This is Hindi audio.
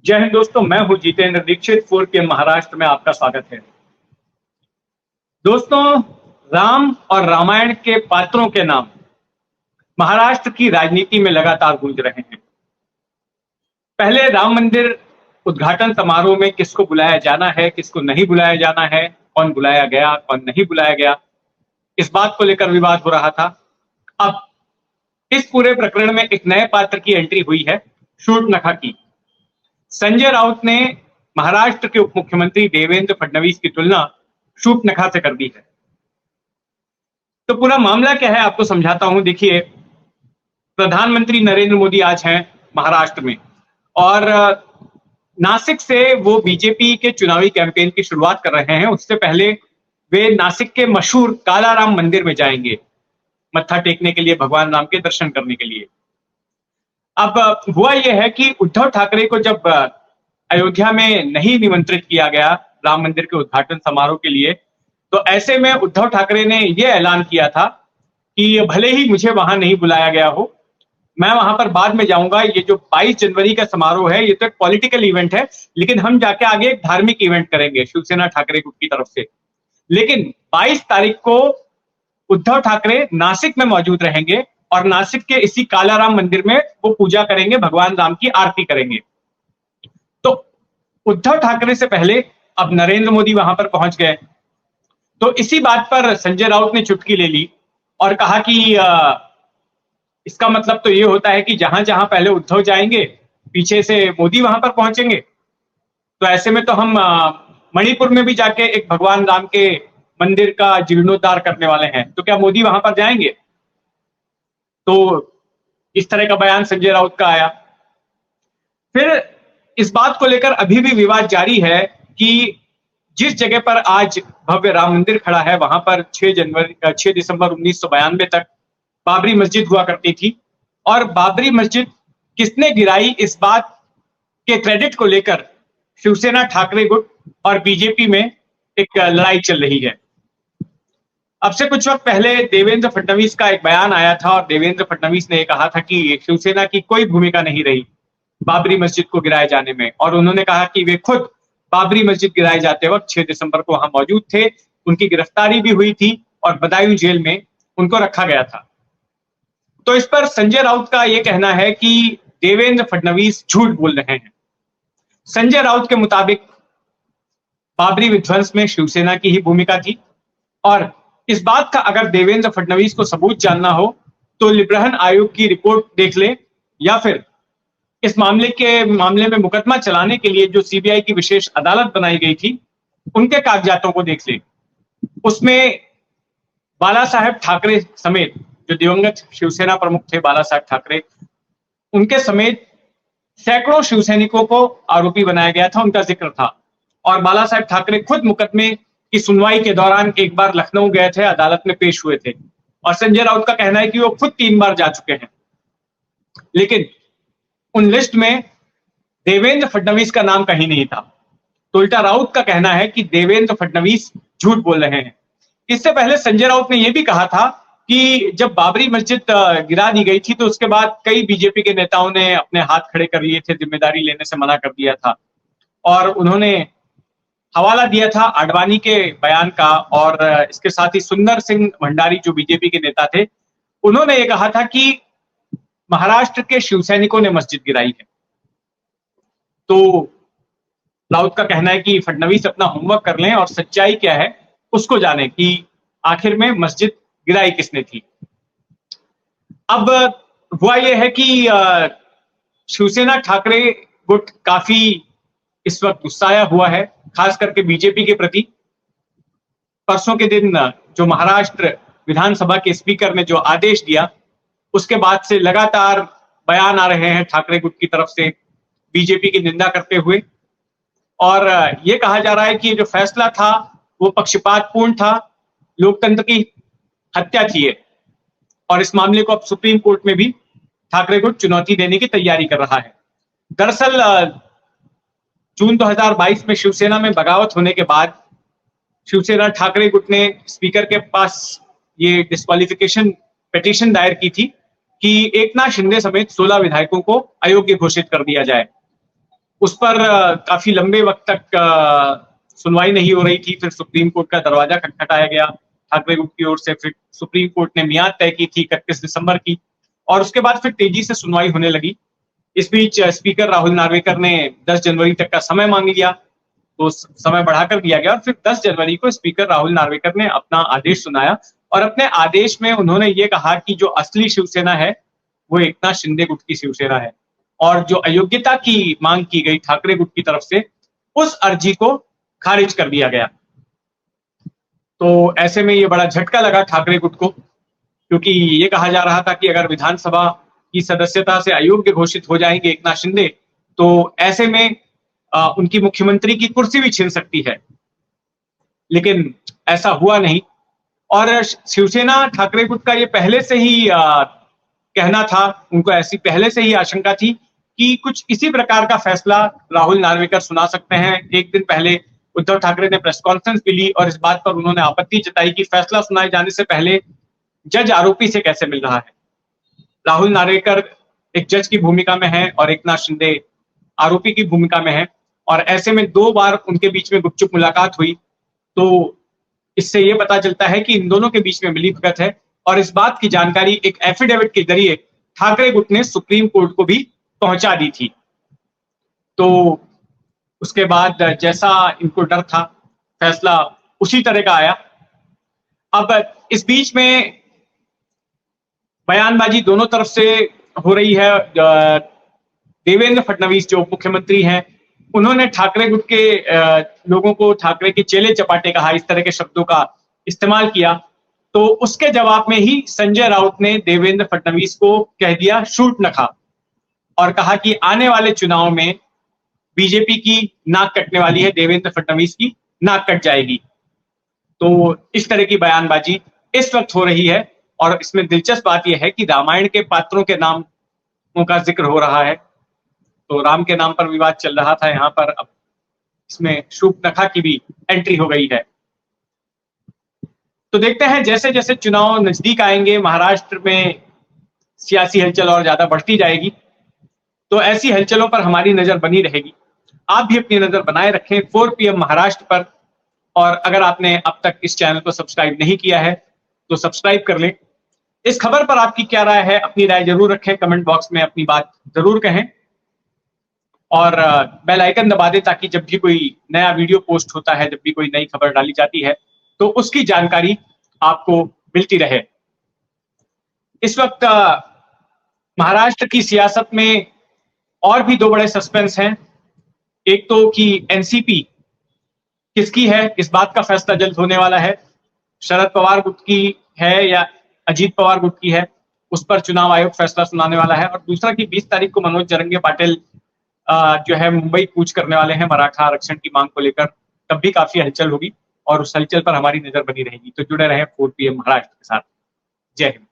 जय हिंद दोस्तों, मैं हूं जितेंद्र दीक्षित। 4 PM महाराष्ट्र में आपका स्वागत है। दोस्तों, राम और रामायण के पात्रों के नाम महाराष्ट्र की राजनीति में लगातार गूंज रहे हैं। पहले राम मंदिर उद्घाटन समारोह में किसको बुलाया जाना है, किसको नहीं बुलाया जाना है, कौन बुलाया गया, कौन नहीं बुलाया गया, इस बात को लेकर विवाद हो रहा था। अब इस पूरे प्रकरण में एक नए पात्र की एंट्री हुई है, शूर्पणखा की। संजय राउत ने महाराष्ट्र के उप मुख्यमंत्री देवेंद्र फडणवीस की तुलना शूर्पणखा से कर दी है। तो पूरा मामला क्या है आपको समझाता हूं। देखिए, प्रधानमंत्री नरेंद्र मोदी आज हैं महाराष्ट्र में और नासिक से वो बीजेपी के चुनावी कैंपेन की शुरुआत कर रहे हैं। उससे पहले वे नासिक के मशहूर कालाराम मंदिर में जाएंगे मत्था टेकने के लिए, भगवान राम के दर्शन करने के लिए। अब हुआ यह है कि उद्धव ठाकरे को जब अयोध्या में नहीं निमंत्रित किया गया राम मंदिर के उद्घाटन समारोह के लिए, तो ऐसे में उद्धव ठाकरे ने यह ऐलान किया था कि भले ही मुझे वहां नहीं बुलाया गया हो, मैं वहां पर बाद में जाऊंगा। ये जो 22 जनवरी का समारोह है, ये तो एक पॉलिटिकल इवेंट है, लेकिन हम जाके आगे एक धार्मिक इवेंट करेंगे शिवसेना ठाकरे ग्रुप की तरफ से। लेकिन 22 तारीख को उद्धव ठाकरे नासिक में मौजूद रहेंगे और नासिक के इसी कालाराम मंदिर में वो पूजा करेंगे, भगवान राम की आरती करेंगे। तो उद्धव ठाकरे से पहले अब नरेंद्र मोदी वहां पर पहुंच गए। तो इसी बात पर संजय राउत ने चुटकी ले ली और कहा कि इसका मतलब तो ये होता है कि जहां जहां पहले उद्धव जाएंगे, पीछे से मोदी वहां पर पहुंचेंगे। तो ऐसे में तो हम मणिपुर में भी जाके एक भगवान राम के मंदिर का जीर्णोद्धार करने वाले हैं, तो क्या मोदी वहां पर जाएंगे? तो इस तरह का बयान संजय राउत का आया। फिर इस बात को लेकर अभी भी विवाद जारी है कि जिस जगह पर आज भव्य राम मंदिर खड़ा है, वहां पर 6 दिसंबर 1992 तक बाबरी मस्जिद हुआ करती थी, और बाबरी मस्जिद किसने गिराई, इस बात के क्रेडिट को लेकर शिवसेना ठाकरे गुट और बीजेपी में एक लड़ाई चल रही है। अब से कुछ वक्त पहले देवेंद्र फडणवीस का एक बयान आया था और देवेंद्र फडणवीस ने कहा था कि शिवसेना की कोई भूमिका नहीं रही बाबरी मस्जिद को गिराए जाने में, और उन्होंने कहा कि वे खुद बाबरी मस्जिद गिराए जाते वक्त 6 दिसंबर को वहां मौजूद थे, उनकी गिरफ्तारी भी हुई थी और बदायूं जेल में उनको रखा गया था। तो इस पर संजय राउत का यह कहना है कि देवेंद्र फडणवीस झूठ बोल रहे हैं। संजय राउत के मुताबिक बाबरी विध्वंस में शिवसेना की ही भूमिका थी, और इस बात का अगर देवेंद्र फडणवीस को सबूत जानना हो तो लिब्रहन आयोग की रिपोर्ट देख ले, या फिर इस मामले में मुकदमा चलाने के लिए जो सीबीआई की विशेष अदालत बनाई गई थी, उनके कागजातों को देख ले। उसमें बाला साहेब ठाकरे समेत, जो दिवंगत शिवसेना प्रमुख थे बाला साहेब ठाकरे, उनके समेत सैकड़ों शिवसैनिकों को आरोपी बनाया गया था, उनका जिक्र था। और बाला साहेब ठाकरे खुद मुकदमे की सुनवाई के दौरान एक बार लखनऊ गए थे, अदालत में पेश हुए थे, और संजय राउत का कहना है कि वो खुद 3 बार जा चुके हैं। लेकिन उन लिस्ट में देवेंद्र फडणवीस का नाम कहीं नहीं था। तो उल्टा राउत का कहना है कि देवेंद्र फडणवीस झूठ बोल रहे हैं। इससे पहले संजय राउत ने यह भी कहा था कि जब बाबरी मस्जिद गिरा दी गई थी तो उसके बाद कई बीजेपी के नेताओं ने अपने हाथ खड़े कर लिए थे, जिम्मेदारी लेने से मना कर दिया था, और उन्होंने हवाला दिया था आडवाणी के बयान का। और इसके साथ ही सुंदर सिंह भंडारी, जो बीजेपी के नेता थे, उन्होंने ये कहा था कि महाराष्ट्र के शिवसैनिकों ने मस्जिद गिराई है। तो राउत का कहना है कि फडणवीस अपना होमवर्क कर लें और सच्चाई क्या है उसको जाने कि आखिर में मस्जिद गिराई किसने थी। अब हुआ यह है कि शिवसेना ठाकरे गुट काफी इस वक्त गुस्साया हुआ है, खास करके बीजेपी के प्रति। परसों के दिन जो महाराष्ट्र विधानसभा के स्पीकर ने जो आदेश दिया, उसके बाद से लगातार बयान आ रहे हैं ठाकरे गुट की तरफ से बीजेपी की निंदा करते हुए, और यह कहा जा रहा है कि ये जो फैसला था वो पक्षपातपूर्ण था, लोकतंत्र की हत्या थी ये, और इस मामले को अब सुप्रीम कोर्ट में भी ठाकरे गुट चुनौती देने की तैयारी कर रहा है। दरअसल जून 2022 में शिवसेना में बगावत होने के बाद शिवसेना ठाकरे गुट ने स्पीकर के पास ये डिस्क्वालिफिकेशन पिटीशन दायर की थी कि एकनाथ शिंदे समेत 16 विधायकों को अयोग्य घोषित कर दिया जाए। उस पर काफी लंबे वक्त तक सुनवाई नहीं हो रही थी। फिर सुप्रीम कोर्ट का दरवाजा खटखटाया गया ठाकरे ग्रुप की ओर से। फिर सुप्रीम कोर्ट ने मियाद तय की थी 31 दिसंबर की, और उसके बाद फिर तेजी से सुनवाई होने लगी। इस बीच स्पीकर राहुल नार्वेकर ने 10 जनवरी तक का समय मांग लिया, तो समय बढ़ाकर दिया गया और फिर 10 जनवरी को स्पीकर राहुल नार्वेकर ने अपना आदेश सुनाया। और अपने आदेश में उन्होंने ये कहा कि जो असली शिवसेना है वो एकनाथ शिंदे गुट की शिवसेना है, और जो अयोग्यता की मांग की गई ठाकरे गुट की तरफ से, उस अर्जी को खारिज कर दिया गया। तो ऐसे में ये बड़ा झटका लगा ठाकरे गुट को, क्योंकि ये कहा जा रहा था कि अगर विधानसभा की सदस्यता से अयोग्य घोषित हो जाएंगे एकनाथ शिंदे, तो ऐसे में उनकी मुख्यमंत्री की कुर्सी भी छीन सकती है। लेकिन ऐसा हुआ नहीं, और शिवसेना ठाकरे गुट का ये पहले से ही कहना था, उनको ऐसी पहले से ही आशंका थी कि कुछ इसी प्रकार का फैसला राहुल नार्वेकर सुना सकते हैं। एक दिन पहले उद्धव ठाकरे ने प्रेस कॉन्फ्रेंस भी ली और इस बात पर उन्होंने आपत्ति जताई कि फैसला सुनाए जाने से पहले जज आरोपी से कैसे मिल रहा है। राहुल नार्वेकर एक जज की भूमिका में है और एकनाथ शिंदे आरोपी की भूमिका में है, और ऐसे में 2 बार उनके बीच में गुपचुप मुलाकात हुई। तो इससे यह पता चलता है कि इन दोनों के बीच में मिलीभगत है, और इस बात की जानकारी एक एफिडेविट के जरिए ठाकरे गुट ने सुप्रीम कोर्ट को भी पहुंचा दी थी। तो उसके बाद जैसा इनको डर था, फैसला उसी तरह का आया। अब इस बीच में बयानबाजी दोनों तरफ से हो रही है। देवेंद्र फडणवीस जो मुख्यमंत्री हैं, उन्होंने ठाकरे गुट के लोगों को ठाकरे के चेले चपाटे कहा, इस तरह के शब्दों का इस्तेमाल किया। तो उसके जवाब में ही संजय राउत ने देवेंद्र फडणवीस को कह दिया शूट न खा, और कहा कि आने वाले चुनाव में बीजेपी की नाक कटने वाली है, देवेंद्र फडणवीस की नाक कट जाएगी। तो इस तरह की बयानबाजी इस वक्त हो रही है, और इसमें दिलचस्प बात यह है कि रामायण के पात्रों के नामों का जिक्र हो रहा है। तो राम के नाम पर विवाद चल रहा था यहाँ पर, अब इसमें शूट नखा की भी एंट्री हो गई है। तो देखते हैं जैसे जैसे चुनाव नजदीक आएंगे, महाराष्ट्र में सियासी हलचल और ज्यादा बढ़ती जाएगी, तो ऐसी हलचलों पर हमारी नजर बनी रहेगी। आप भी अपनी नजर बनाए रखें 4 PM महाराष्ट्र पर, और अगर आपने अब तक इस चैनल को सब्सक्राइब नहीं किया है तो सब्सक्राइब कर लें। इस खबर पर आपकी क्या राय है, अपनी राय जरूर रखें, कमेंट बॉक्स में अपनी बात जरूर कहें, और बेल आइकन दबा दें ताकि जब भी कोई नया वीडियो पोस्ट होता है, जब भी कोई नई खबर डाली जाती है, तो उसकी जानकारी आपको मिलती रहे। इस वक्त महाराष्ट्र की सियासत में और भी 2 बड़े सस्पेंस हैं। एक तो कि एनसीपी किसकी है, इस बात का फैसला जल्द होने वाला है। शरद पवार गुट की है या अजीत पवार गुट की है, उस पर चुनाव आयोग फैसला सुनाने वाला है। और दूसरा कि 20 तारीख को मनोज जरंगे पाटिल जो है मुंबई कूच करने वाले हैं मराठा आरक्षण की मांग को लेकर, तब भी काफी हलचल होगी, और उस हलचल पर हमारी नजर बनी रहेगी। तो जुड़े रहें 4 PM महाराष्ट्र के साथ। जय हिंद।